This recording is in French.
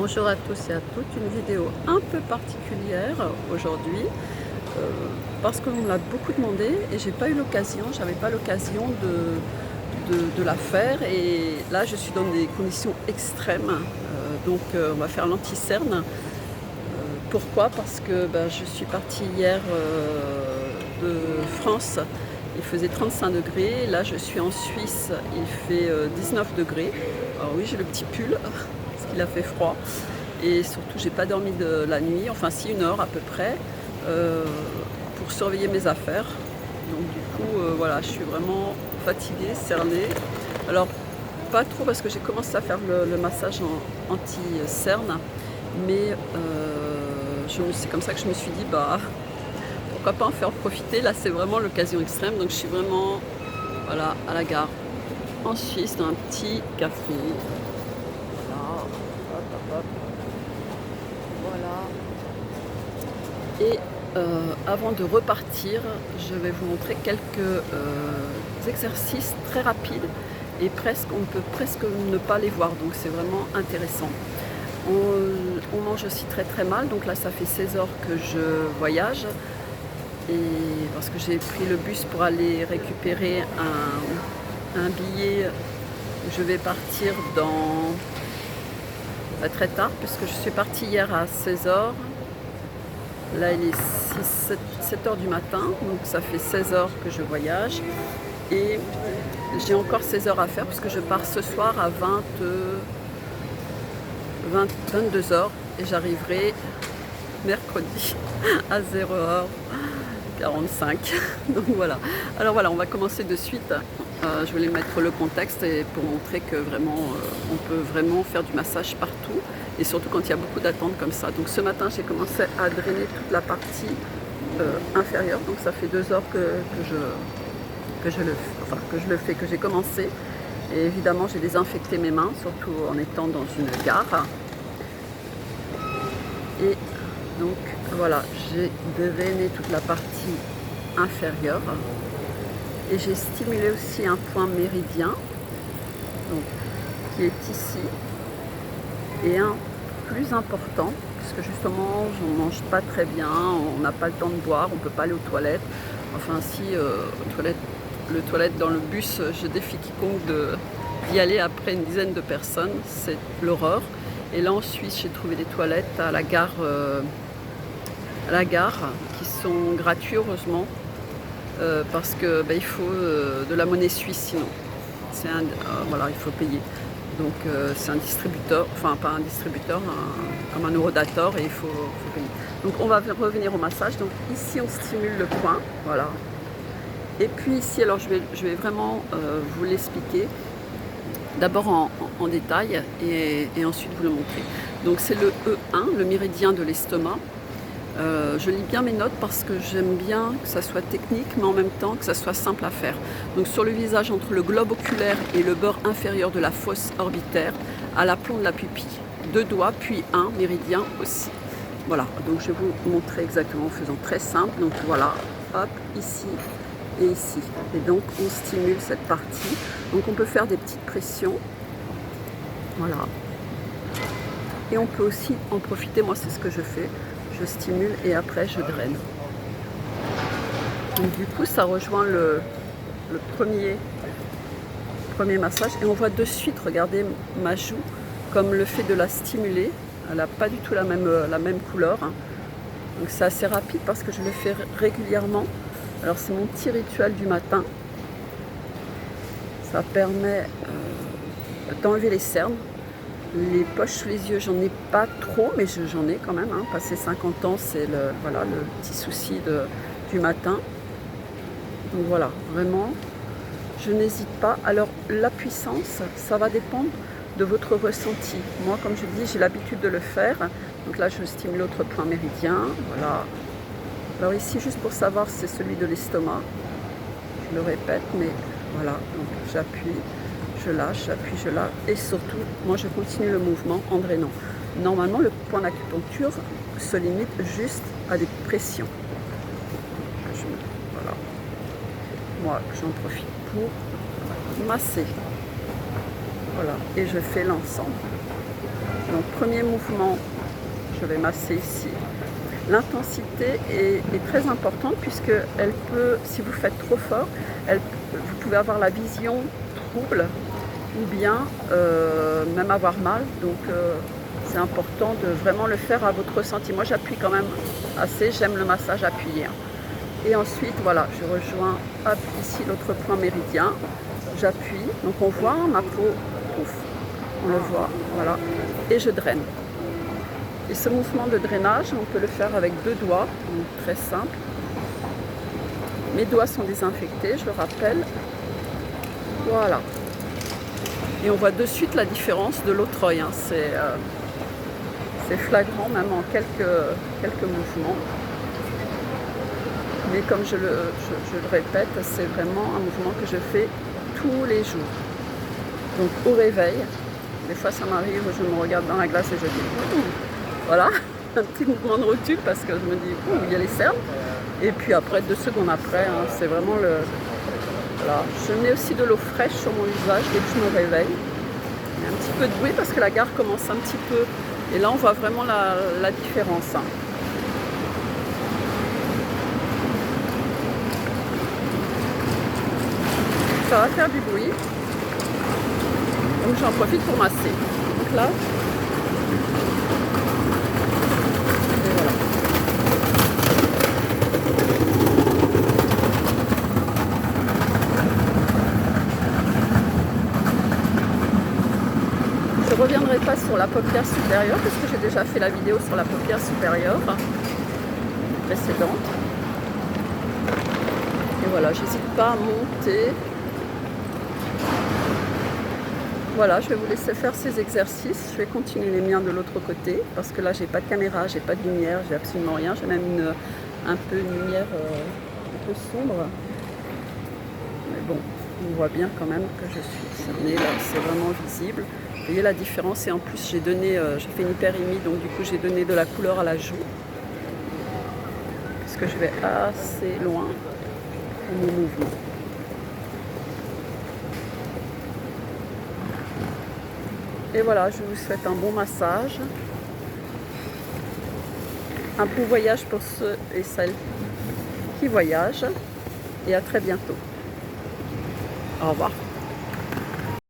Bonjour à tous et à toutes, une vidéo un peu particulière aujourd'hui parce qu'on me l'a beaucoup demandé et j'avais pas l'occasion de la faire et là je suis dans des conditions extrêmes on va faire l'anti-cerne. Pourquoi? Parce que je suis partie hier de France, il faisait 35 degrés, là je suis en Suisse, il fait 19 degrés. Alors oui, j'ai le petit pull parce qu'il a fait froid et surtout j'ai pas dormi de la nuit, enfin si, 1 heure à peu près, euh, pour surveiller mes affaires. Donc du coup voilà, je suis vraiment fatiguée, cernée. Alors pas trop parce que j'ai commencé à faire le massage en anti-cerne, mais c'est comme ça que je me suis dit, pourquoi pas en faire profiter. Là c'est vraiment l'occasion extrême, donc je suis vraiment, voilà, à la gare en Suisse dans un petit café. Voilà, hop, hop, hop. Voilà. Et avant de repartir, je vais vous montrer quelques exercices très rapides et on peut presque ne pas les voir, donc c'est vraiment intéressant. On mange aussi très très mal, donc là ça fait 16 heures que je voyage et parce que j'ai pris le bus pour aller récupérer un billet. Je vais partir très tard puisque je suis partie hier à 16 heures. Là il est 7 heures du matin, donc ça fait 16 heures que je voyage et j'ai encore 16 heures à faire puisque je pars ce soir à 22 heures et j'arriverai mercredi à 0h45. Donc voilà. Alors voilà, on va commencer de suite. Je voulais mettre le contexte et pour montrer que vraiment on peut vraiment faire du massage partout et surtout quand il y a beaucoup d'attentes comme ça. Donc ce matin j'ai commencé à drainer toute la partie inférieure, donc ça fait 2 heures que je le fais, que j'ai commencé. Et évidemment j'ai désinfecté mes mains, surtout en étant dans une gare. Et donc voilà, j'ai drainé toute la partie inférieure et j'ai stimulé aussi un point méridien, donc, qui est ici, et un plus important puisque justement on mange pas très bien, on n'a pas le temps de boire, on peut pas aller aux toilettes. Enfin si, le toilette dans le bus, je défie quiconque d'y aller après une dizaine de personnes, c'est l'horreur. Et là en Suisse j'ai trouvé des toilettes à la gare qui sont gratuites heureusement, parce que il faut de la monnaie suisse sinon. Voilà, il faut payer. Donc c'est un distributeur, enfin pas un distributeur, comme un Eurodator, et il faut payer. Donc on va revenir au massage. Donc ici on stimule le point, voilà. Et puis ici, alors je vais vraiment vous l'expliquer d'abord en détail et ensuite vous le montrer. Donc c'est le E1, le méridien de l'estomac. Je lis bien mes notes parce que j'aime bien que ça soit technique mais en même temps que ça soit simple à faire. Donc sur le visage, entre le globe oculaire et le bord inférieur de la fosse orbitaire, à l'aplomb de la pupille. 2 doigts puis un méridien aussi. Voilà, donc je vais vous montrer exactement en faisant très simple. Donc voilà, hop, ici et ici. Et donc on stimule cette partie. Donc on peut faire des petites pressions. Voilà. Et on peut aussi en profiter, moi c'est ce que je fais. Je stimule et après je draine. Donc du coup ça rejoint le premier massage et on voit de suite, regardez ma joue, comme le fait de la stimuler, elle n'a pas du tout la même couleur. Donc c'est assez rapide parce que je le fais régulièrement. Alors c'est mon petit rituel du matin. Ça permet d'enlever les cernes. Les poches sous les yeux, j'en ai pas trop, mais j'en ai quand même. Passé 50 ans, c'est le petit souci du matin. Donc voilà, vraiment, je n'hésite pas. Alors la puissance, ça va dépendre de votre ressenti. Moi, comme je dis, j'ai l'habitude de le faire. Donc là, je stimule l'autre point méridien. Voilà. Alors ici, juste pour savoir, c'est celui de l'estomac. Je le répète, mais voilà. Donc j'appuie. Je lâche, j'appuie, je lâche et surtout, moi je continue le mouvement en drainant. Normalement, le point d'acupuncture se limite juste à des pressions. Voilà. Moi, j'en profite pour masser. Voilà, et je fais l'ensemble. Donc premier mouvement, je vais masser ici. L'intensité est très importante puisque elle peut, si vous faites trop fort, vous pouvez avoir la vision trouble ou bien même avoir mal. Donc c'est important de vraiment le faire à votre ressenti. Moi j'appuie quand même assez, j'aime le massage appuyé. Et ensuite voilà, je rejoins ici l'autre point méridien, j'appuie, donc on voit ma peau, pouf, on le voit, voilà, et je draine. Et ce mouvement de drainage, on peut le faire avec 2 doigts, donc très simple. Mes doigts sont désinfectés, je le rappelle. Voilà. Et on voit de suite la différence de l'autre œil. Hein. C'est flagrant, même en quelques mouvements. Mais comme je le répète, c'est vraiment un mouvement que je fais tous les jours. Donc au réveil, des fois ça m'arrive, je me regarde dans la glace et je dis voilà, un petit mouvement de recul parce que je me dis il y a les cernes. Et puis après, 2 secondes après, hein, c'est vraiment le... Voilà. Je mets aussi de l'eau fraîche sur mon visage dès que je me réveille. Il y a un petit peu de bruit parce que la gare commence un petit peu. Et là, on voit vraiment la différence. Hein. Ça va faire du bruit. Donc j'en profite pour masser. Donc là, et voilà. Je ne reviendrai pas sur la paupière supérieure parce que j'ai déjà fait la vidéo sur la paupière supérieure précédente. Et voilà, j'hésite pas à monter. Voilà, je vais vous laisser faire ces exercices. Je vais continuer les miens de l'autre côté parce que là, j'ai pas de caméra, j'ai pas de lumière, j'ai absolument rien. J'ai même un peu une lumière un peu sombre. Mais bon, on voit bien quand même que je suis cernée. Là, c'est vraiment visible. Vous voyez la différence et en plus, j'ai fait une hyperémie, donc du coup, j'ai donné de la couleur à la joue. Parce que je vais assez loin pour mon mouvement. Et voilà, je vous souhaite un bon massage, un bon voyage pour ceux et celles qui voyagent et à très bientôt. Au revoir.